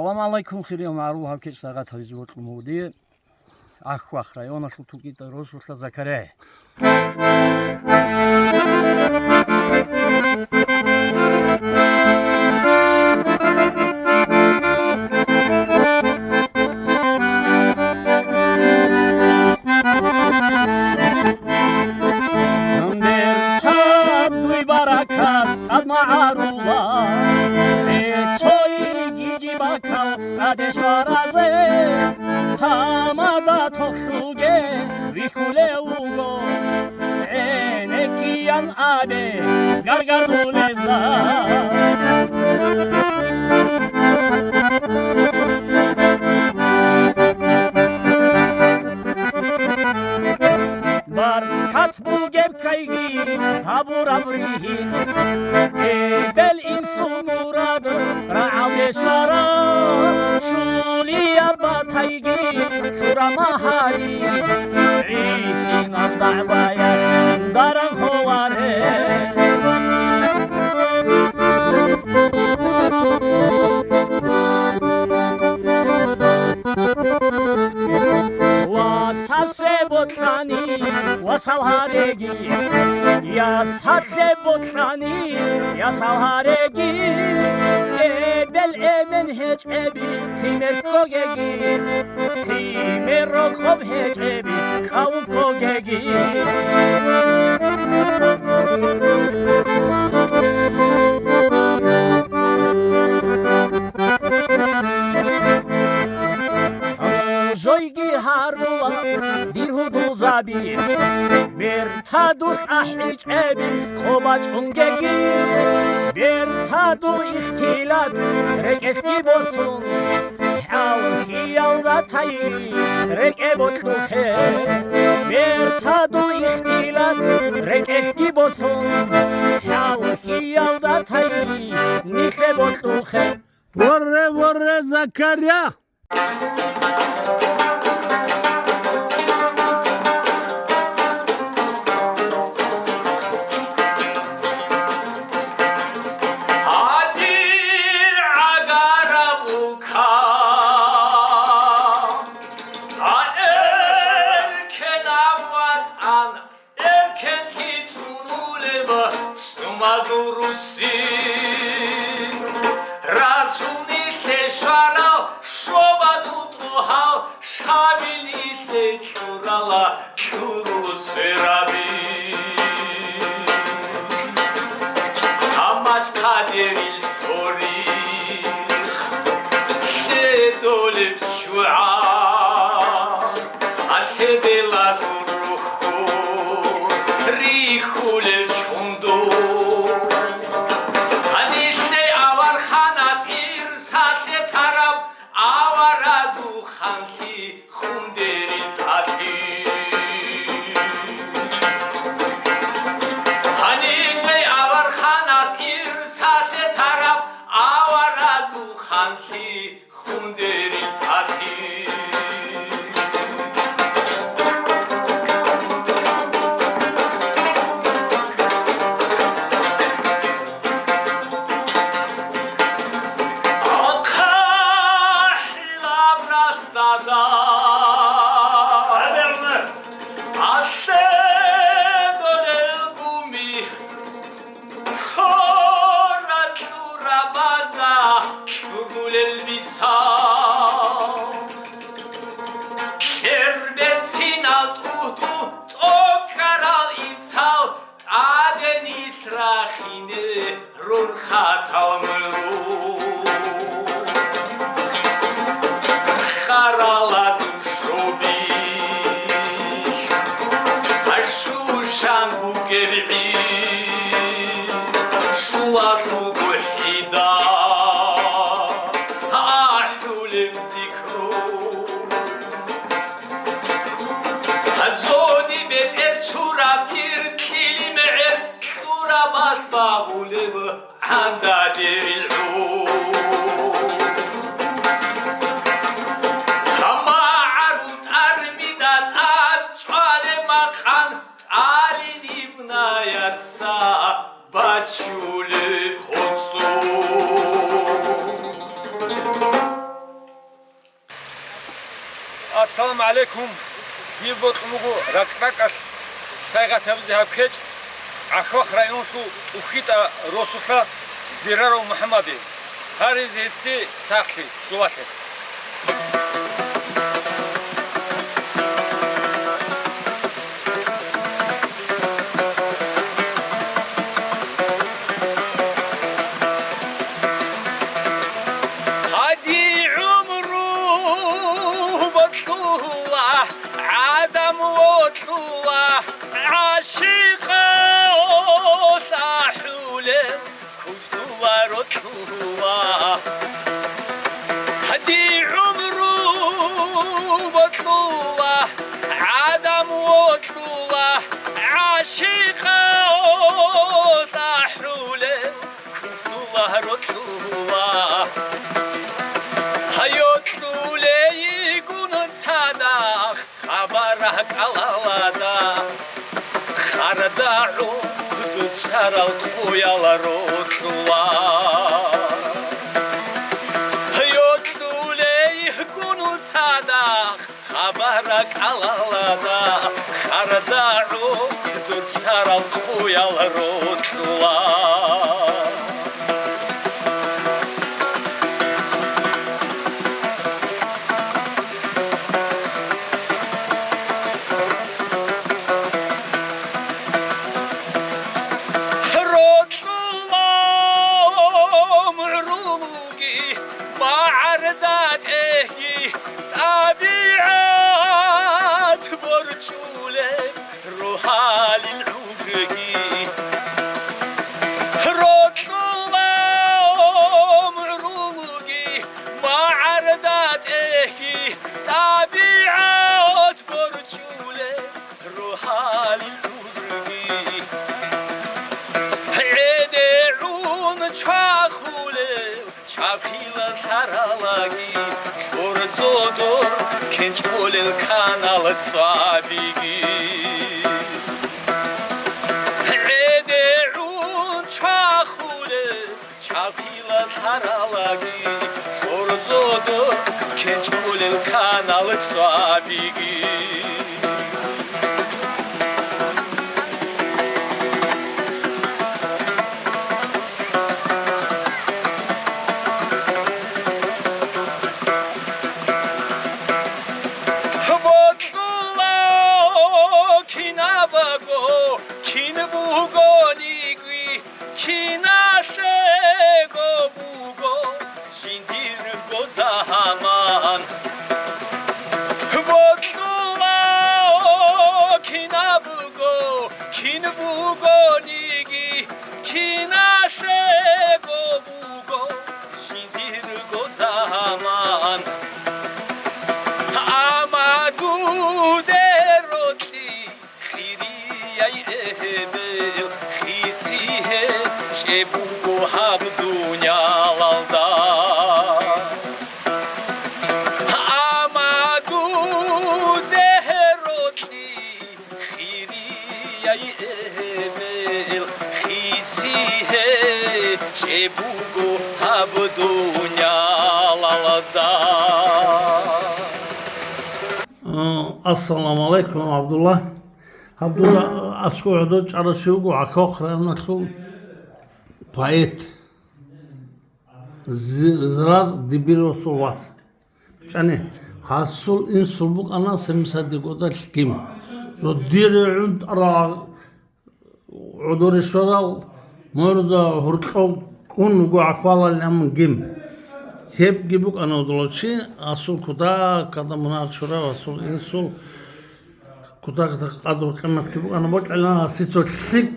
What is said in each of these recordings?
Салам алейкум, хири маъруф ҳав ки сағат ҳавизот муди ахвах района шутуки розуша Закария. Номер табдуй баракат ад маъруфа bakal ade soraze tamada toxuge vixule ugo enekian abe gargaruleza bar katbugeb kaygi haburavrihi bel insumurad ra'ade sara شولي بطيقي شورا مهاري عيسين الضعبايا دارن خواري واساسي بطلاني وسالهاريجي يا ساسي بطلاني يا سالهاريجي bel emen hiç ebi timer kogegi timer rokob hiç ebi kavun kogegi joygi harula dirhudu zabi bir tadus ahiç ebi kobaç ungegi bir tadu ihtilat rekefki bosun hawl hiyalda tayi rekebotluhe bir tadu ihtilat rekefki bosun hawl hiyalda tayi nikebotluhe ورّه زكريا Assalamu alaikum. Bir botmugu raktakas sayga tabzi hapkeç. Akhwakh rayonsu ukhita rosuha Ziraro Muhammadi. Hariz hissi sakhli suvashe. Kharda'u dutsaral qoyalar otla Hayotuley gunu sadaq khabarak alalada Kharda'u dutsaral qoyalar otla Zodor kençolel kanalı sabigi Ede'un çakhule çapila taralagi Zodor kençolel kanalı sabigi Zaman Botula kinabugo kinbugo nigi kinashego bugo shindirgo zaman Amadu deroti khiriyay ehbel khisihe chebugo habdunya lalda Chebugo habdunya lalada. Assalamu alaikum Abdullah. Abdullah asku'du çalışıyor akhokran nasul poet. Zrar dibirosul vas. Yani hasul insulbuk ana semsadi goda kim. So dir'und ara uduri shoral Morda hurqaw kun go aqwala lam gim hep gibuk anadoluçi asul kuda kada munashura asul insul kuda qadur kamat gibuk anabot ala sitotsik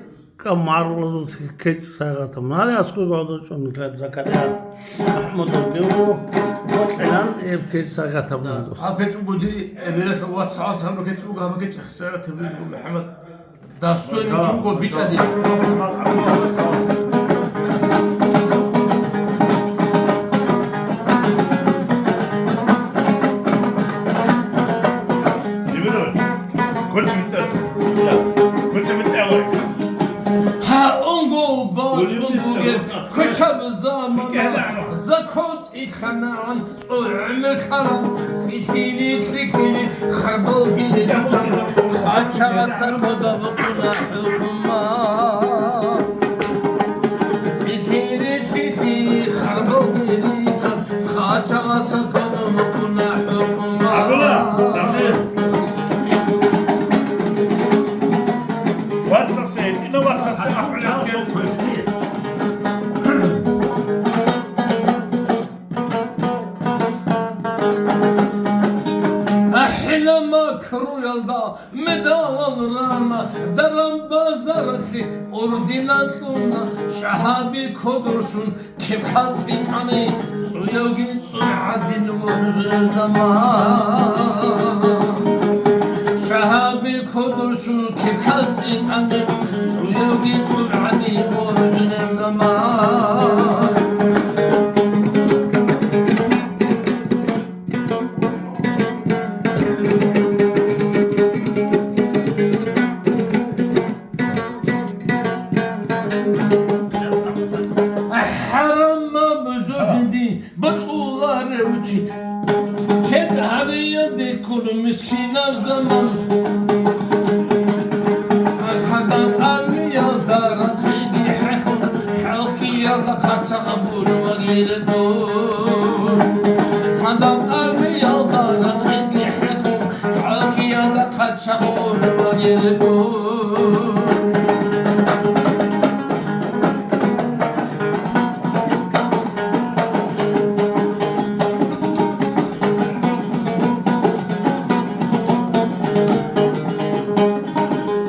kamarlo keç sagatam nali asku godo chon kad zakata ahmad gibuk bot alan hep keç sagatam dos apeç budi ebelet WhatsApp samro keç bu gama keç xsara tabliğ Muhammed dassoy chungo bichadi كشب زمان زكوت إخنان صعم الخرم Sikili sikili Kharbal gili Khaçağa sakoda bukuna hukuma Sikili sikili Kharbal gili Khaçağa sakoda bukuna hukuma Abla, Samir. What's I saying? You know what's I saying? أحلى كرويلدا مداول راما درم بازارتي أرديناتلونا شهابي كودرشون كيف حالتي عني سويوغي سويعدين ونزل زمان شهابي كودرشون كيف حالتي عني سويوغي سويعدين ونزل زمان Çet hariye de kulu miskina zaman Sadan armiya da rakidi hakun Halkiya da kaça abul ve gire dur Sadan armiya da rakidi hakun Halkiya da kaça abul ve gire dur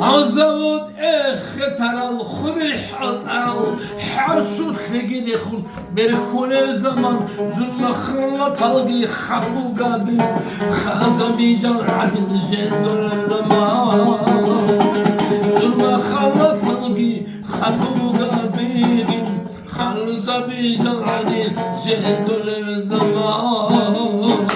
عزود اخترال خريح اطعال حرشو خلقي خل برخون الزمان ظلم خلط طلقي خطو قابل خازمي جرعد الجندر الزمان ظلم خلط طلقي خطو قابل خازمي جرعد الجندر الزمان